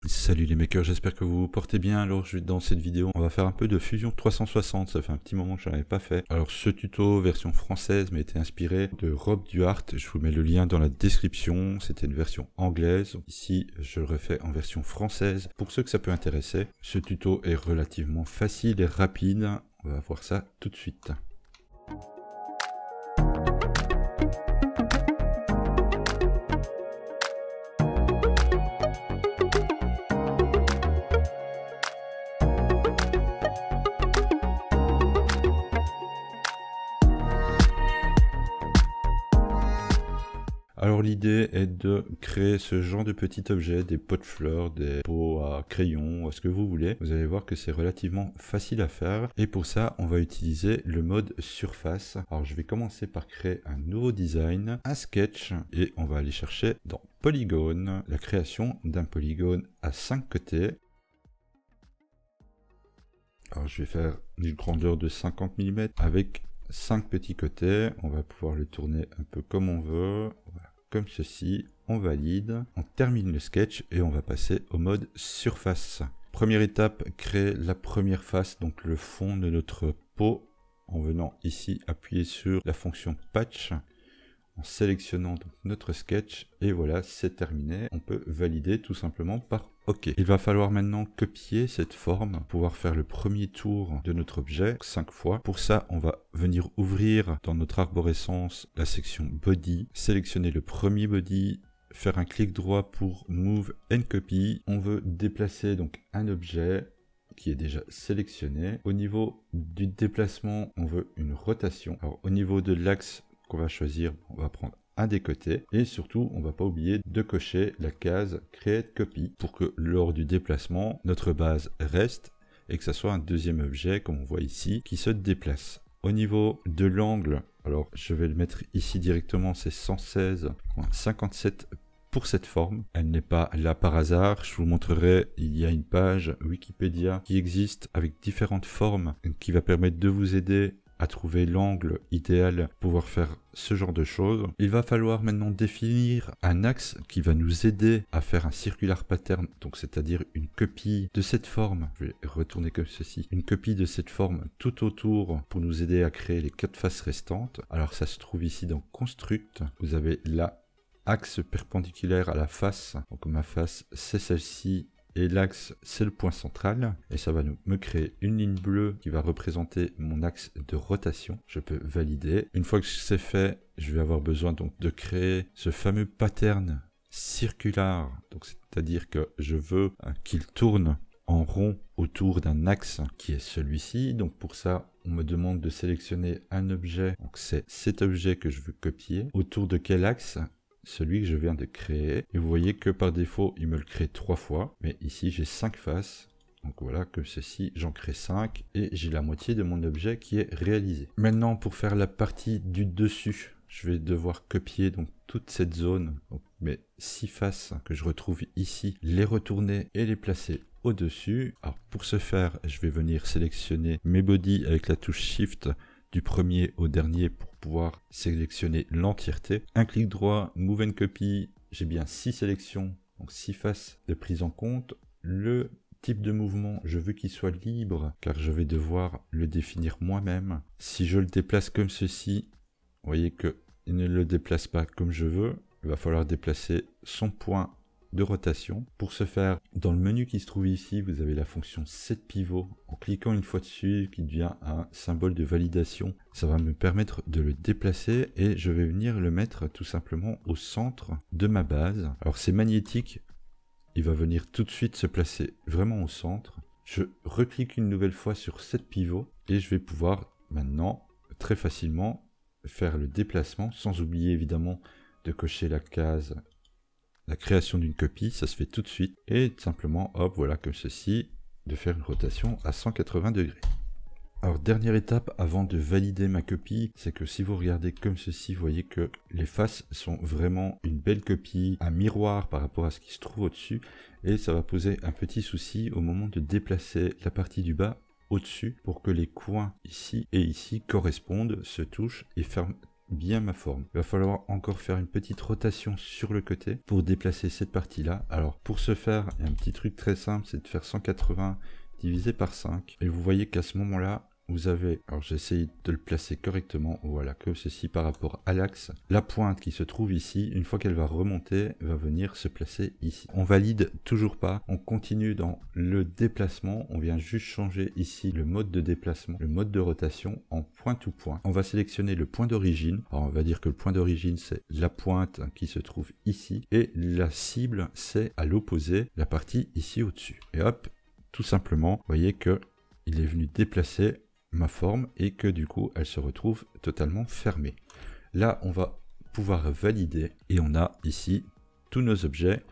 Salut les makers, j'espère que vous vous portez bien. Alors dans cette vidéo, on va faire un peu de Fusion 360, ça fait un petit moment que je n'en avais pas fait. Alors ce tuto version française m'a été inspiré de Rob Duhart, je vous mets le lien dans la description, c'était une version anglaise. Ici je le refais en version française. Pour ceux que ça peut intéresser, ce tuto est relativement facile et rapide, on va voir ça tout de suite. Alors l'idée est de créer ce genre de petits objets, des pots de fleurs, des pots à crayons, ce que vous voulez. Vous allez voir que c'est relativement facile à faire. Et pour ça, on va utiliser le mode surface. Alors je vais commencer par créer un nouveau design, un sketch, et on va aller chercher dans Polygone, la création d'un polygone à 5 côtés. Alors je vais faire une grandeur de 50 mm avec 5 petits côtés. On va pouvoir le tourner un peu comme on veut. Voilà. Comme ceci, on valide, on termine le sketch et on va passer au mode surface. Première étape, créer la première face, donc le fond de notre pot, en venant ici appuyer sur la fonction patch, en sélectionnant donc notre sketch, et voilà, c'est terminé. On peut valider tout simplement par OK. Il va falloir maintenant copier cette forme, pouvoir faire le premier tour de notre objet 5 fois. Pour ça, on va venir ouvrir dans notre arborescence la section Body, sélectionner le premier body, faire un clic droit pour Move and Copy. On veut déplacer donc un objet qui est déjà sélectionné. Au niveau du déplacement, on veut une rotation. Alors au niveau de l'axe qu'on va choisir, on va prendre un des côtés et surtout on va pas oublier de cocher la case Create Copy pour que lors du déplacement notre base reste et que ça soit un deuxième objet comme on voit ici qui se déplace. Au niveau de l'angle, alors je vais le mettre ici directement, c'est 116,57 pour cette forme. Elle n'est pas là par hasard, je vous montrerai, il y a une page Wikipédia qui existe avec différentes formes qui va permettre de vous aider à trouver l'angle idéal pour pouvoir faire ce genre de choses. Il va falloir maintenant définir un axe qui va nous aider à faire un circular pattern, donc c'est-à-dire une copie de cette forme. Je vais retourner comme ceci. Une copie de cette forme tout autour pour nous aider à créer les 4 faces restantes. Alors ça se trouve ici dans Construct. Vous avez là axe perpendiculaire à la face. Donc ma face c'est celle-ci. Et l'axe, c'est le point central. Et ça va me créer une ligne bleue qui va représenter mon axe de rotation. Je peux valider. Une fois que c'est fait, je vais avoir besoin donc de créer ce fameux pattern circulaire. Donc c'est-à-dire que je veux qu'il tourne en rond autour d'un axe qui est celui-ci. Donc pour ça, on me demande de sélectionner un objet. Donc c'est cet objet que je veux copier. Autour de quel axe ? Celui que je viens de créer. Et vous voyez que par défaut, il me le crée 3 fois. Mais ici, j'ai 5 faces. Donc voilà, que ceci, j'en crée 5. Et j'ai la moitié de mon objet qui est réalisé. Maintenant, pour faire la partie du dessus, je vais devoir copier donc toute cette zone. Donc mes 6 faces que je retrouve ici, les retourner et les placer au-dessus. Alors pour ce faire, je vais venir sélectionner mes bodies avec la touche Shift du premier au dernier pour pouvoir sélectionner l'entièreté. Un clic droit, Move and Copy, j'ai bien 6 sélections, donc 6 faces de prise en compte. Le type de mouvement, je veux qu'il soit libre car je vais devoir le définir moi-même. Si je le déplace comme ceci, vous voyez qu'il ne le déplace pas comme je veux. Il va falloir déplacer son point de rotation. Pour ce faire, dans le menu qui se trouve ici, vous avez la fonction Set Pivot. En cliquant une fois dessus, qui devient un symbole de validation, ça va me permettre de le déplacer et je vais venir le mettre tout simplement au centre de ma base. Alors c'est magnétique, il va venir tout de suite se placer vraiment au centre. Je reclique une nouvelle fois sur Set Pivot et je vais pouvoir maintenant très facilement faire le déplacement sans oublier évidemment de cocher la case la création d'une copie, ça se fait tout de suite. Et simplement, hop, voilà, comme ceci, de faire une rotation à 180 degrés. Alors, dernière étape avant de valider ma copie, c'est que si vous regardez comme ceci, vous voyez que les faces sont vraiment une belle copie, un miroir par rapport à ce qui se trouve au-dessus. Et ça va poser un petit souci au moment de déplacer la partie du bas au-dessus pour que les coins ici et ici correspondent, se touchent et bien ma forme. Il va falloir encore faire une petite rotation sur le côté pour déplacer cette partie-là. Alors pour ce faire, il y a un petit truc très simple, c'est de faire 180 divisé par 5. Et vous voyez qu'à ce moment-là, vous avez, alors j'essaye de le placer correctement, voilà, comme ceci par rapport à l'axe. La pointe qui se trouve ici, une fois qu'elle va remonter, va venir se placer ici. On valide toujours pas, on continue dans le déplacement, on vient juste changer ici le mode de déplacement, le mode de rotation en point to point. On va sélectionner le point d'origine, alors on va dire que le point d'origine c'est la pointe qui se trouve ici, et la cible c'est à l'opposé, la partie ici au-dessus. Et hop, tout simplement, vous voyez que il est venu déplacer ma forme et que du coup elle se retrouve totalement fermée. Là on va pouvoir valider et on a ici tous nos objets,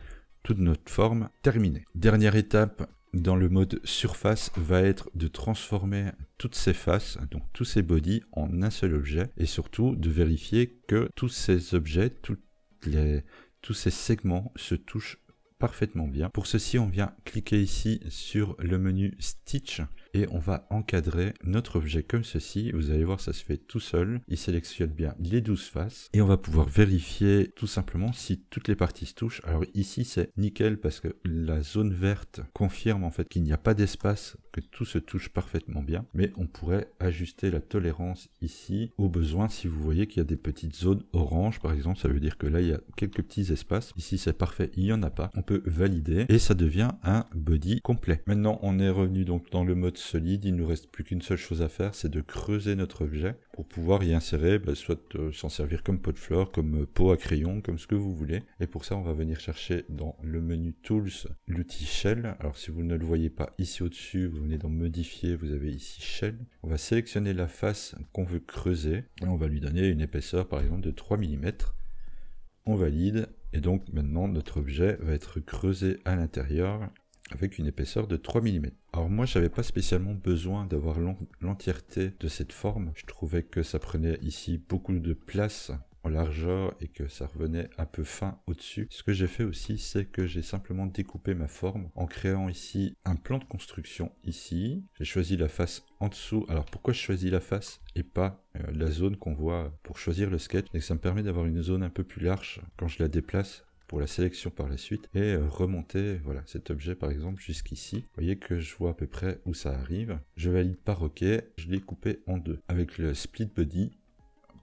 toute notre forme terminée. Dernière étape dans le mode surface va être de transformer toutes ces faces, donc tous ces bodies en un seul objet et surtout de vérifier que tous ces objets, tous ces segments se touchent parfaitement bien. Pour ceci, on vient cliquer ici sur le menu Stitch et on va encadrer notre objet comme ceci. Vous allez voir, ça se fait tout seul. Il sélectionne bien les 12 faces et on va pouvoir vérifier tout simplement si toutes les parties se touchent. Alors ici, c'est nickel parce que la zone verte confirme en fait qu'il n'y a pas d'espace, que tout se touche parfaitement bien. Mais on pourrait ajuster la tolérance ici au besoin. Si vous voyez qu'il y a des petites zones orange, par exemple, ça veut dire que là, il y a quelques petits espaces. Ici, c'est parfait, il n'y en a pas. On peut valider et ça devient un body complet. Maintenant, on est revenu donc dans le mode solide. Il nous reste plus qu'une seule chose à faire, c'est de creuser notre objet pour pouvoir y insérer, soit s'en servir comme pot de fleurs, comme pot à crayon, comme ce que vous voulez. Et pour ça, on va venir chercher dans le menu Tools l'outil Shell. Alors si vous ne le voyez pas ici au-dessus, vous venez dans Modifier, vous avez ici Shell. On va sélectionner la face qu'on veut creuser et on va lui donner une épaisseur par exemple de 3 mm. On valide et donc maintenant notre objet va être creusé à l'intérieur avec une épaisseur de 3 mm. Alors moi j'avais pas spécialement besoin d'avoir l'entièreté de cette forme, je trouvais que ça prenait ici beaucoup de place en largeur et que ça revenait un peu fin au-dessus. Ce que j'ai fait aussi, c'est que j'ai simplement découpé ma forme en créant ici un plan de construction ici. J'ai choisi la face en dessous. Alors pourquoi je choisis la face et pas la zone qu'on voit pour choisir le sketch? Et que ça me permet d'avoir une zone un peu plus large quand je la déplace pour la sélection par la suite et remonter voilà cet objet par exemple jusqu'ici. Vous voyez que je vois à peu près où ça arrive. Je valide par OK, je l'ai coupé en deux. Avec le split body,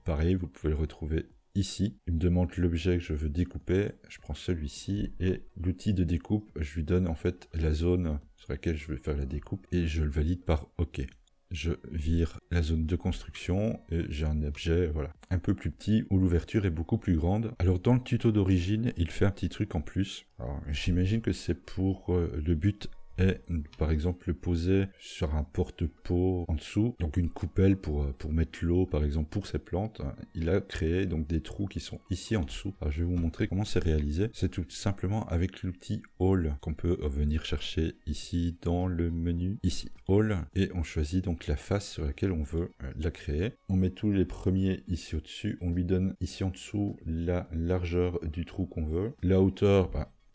pareil, vous pouvez le retrouver ici. Il me demande l'objet que je veux découper, je prends celui-ci et l'outil de découpe, je lui donne en fait la zone sur laquelle je vais faire la découpe et je le valide par OK. Je vire la zone de construction et j'ai un objet voilà, un peu plus petit où l'ouverture est beaucoup plus grande. Alors dans le tuto d'origine, il fait un petit truc en plus. J'imagine que c'est pour le but est par exemple le poser sur un porte-pot en dessous, donc une coupelle pour mettre l'eau par exemple pour ces plantes. Il a créé donc des trous qui sont ici en dessous. Alors je vais vous montrer comment c'est réalisé. C'est tout simplement avec l'outil All qu'on peut venir chercher ici dans le menu, ici All, et on choisit donc la face sur laquelle on veut la créer. On met tous les premiers ici au-dessus, on lui donne ici en dessous la largeur du trou qu'on veut, la hauteur,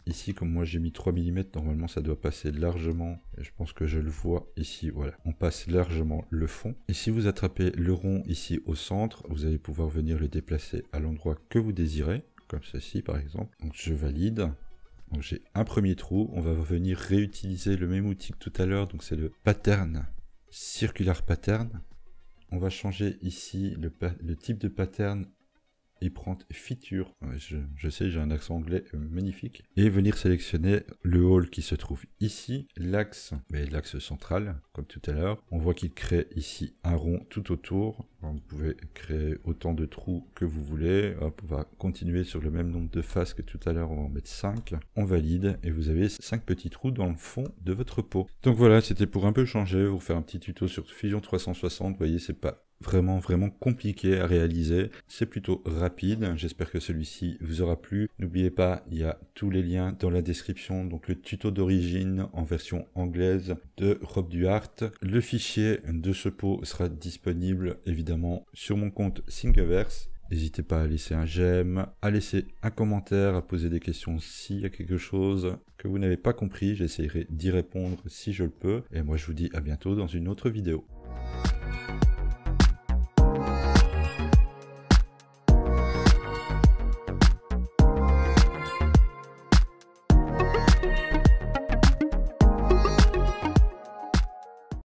ici, comme moi j'ai mis 3 mm, normalement ça doit passer largement, et je pense que je le vois ici, voilà. On passe largement le fond. Et si vous attrapez le rond ici au centre, vous allez pouvoir venir le déplacer à l'endroit que vous désirez, comme ceci par exemple. Donc je valide. Donc j'ai un premier trou, on va venir réutiliser le même outil que tout à l'heure, donc c'est le pattern, circular pattern. On va changer ici le type de pattern et prendre feature, je sais j'ai un accent anglais magnifique, et venir sélectionner le hall qui se trouve ici, l'axe central comme tout à l'heure. On voit qu'il crée ici un rond tout autour. Vous pouvez créer autant de trous que vous voulez. Hop, on va continuer sur le même nombre de faces que tout à l'heure, on va en mettre 5. On valide et vous avez 5 petits trous dans le fond de votre pot. Donc voilà, c'était pour un peu changer, vous faire un petit tuto sur Fusion 360. Vous voyez, c'est pas vraiment compliqué à réaliser, c'est plutôt rapide. J'espère que celui-ci vous aura plu. N'oubliez pas, il y a tous les liens dans la description, donc le tuto d'origine en version anglaise de Rob Duhart. Le fichier de ce pot sera disponible évidemment sur mon compte Thingiverse. N'hésitez pas à laisser un j'aime, à laisser un commentaire, à poser des questions s'il y a quelque chose que vous n'avez pas compris. J'essaierai d'y répondre si je le peux. Et moi je vous dis à bientôt dans une autre vidéo.